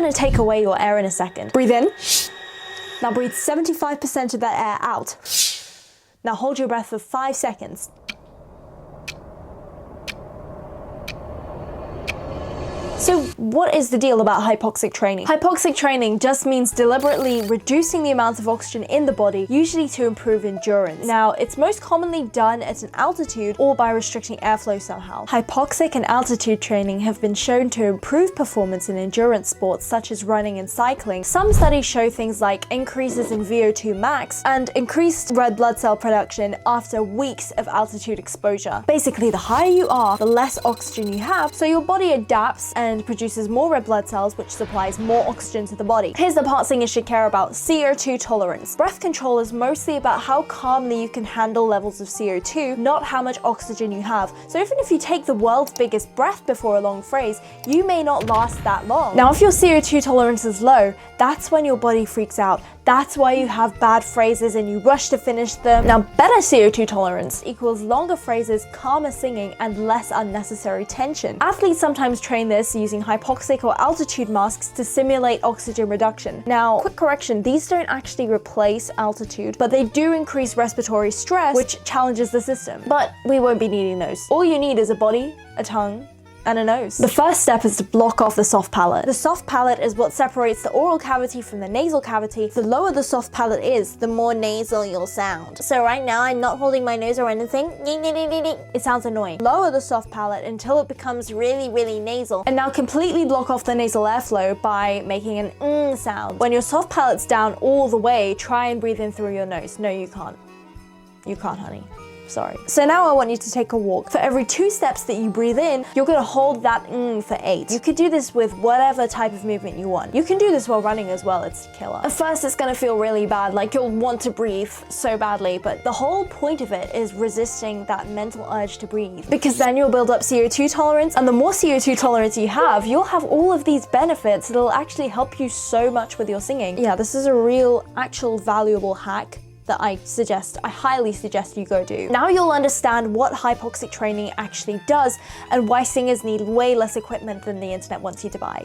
gonna take away your air in a second. Breathe in. Now breathe 75% of that air out. Now hold your breath for 5 seconds. So what is the deal about hypoxic training? Hypoxic training just means deliberately reducing the amount of oxygen in the body, usually to improve endurance. Now, it's most commonly done at an altitude or by restricting airflow somehow. Hypoxic and altitude training have been shown to improve performance in endurance sports such as running and cycling. Some studies show things like increases in VO2 max and increased red blood cell production after weeks of altitude exposure. Basically, the higher you are, the less oxygen you have, so your body adapts and produces more red blood cells, which supplies more oxygen to the body. Here's the part singers should care about: CO2 tolerance. Breath control is mostly about how calmly you can handle levels of CO2, not how much oxygen you have. So even if you take the world's biggest breath before a long phrase, you may not last that long. Now, if your CO2 tolerance is low, that's when your body freaks out. That's why you have bad phrases and you rush to finish them. Now, better CO2 tolerance equals longer phrases, calmer singing, and less unnecessary tension. Athletes sometimes train this using hypoxic or altitude masks to simulate oxygen reduction. Now, quick correction, these don't actually replace altitude, but they do increase respiratory stress, which challenges the system. But we won't be needing those. All you need is a body, a tongue, and a nose. The first step is to block off the soft palate. The soft palate is what separates the oral cavity from the nasal cavity. The lower the soft palate is, the more nasal you'll sound. So right now, I'm not holding my nose or anything. It sounds annoying. Lower the soft palate until it becomes really, really nasal. And now completely block off the nasal airflow by making an sound. When your soft palate's down all the way, try and breathe in through your nose. No, you can't. You can't, honey. Sorry. So now I want you to take a walk. For every 2 steps that you breathe in, you're gonna hold that for 8. You could do this with whatever type of movement you want. You can do this while running as well, it's killer. At first it's gonna feel really bad, like you'll want to breathe so badly, but the whole point of it is resisting that mental urge to breathe. Because then you'll build up CO2 tolerance, and the more CO2 tolerance you have, you'll have all of these benefits that'll actually help you so much with your singing. Yeah, this is a real, actual valuable hack that I highly suggest you go do. Now you'll understand what hypoxic training actually does and why singers need way less equipment than the internet wants you to buy.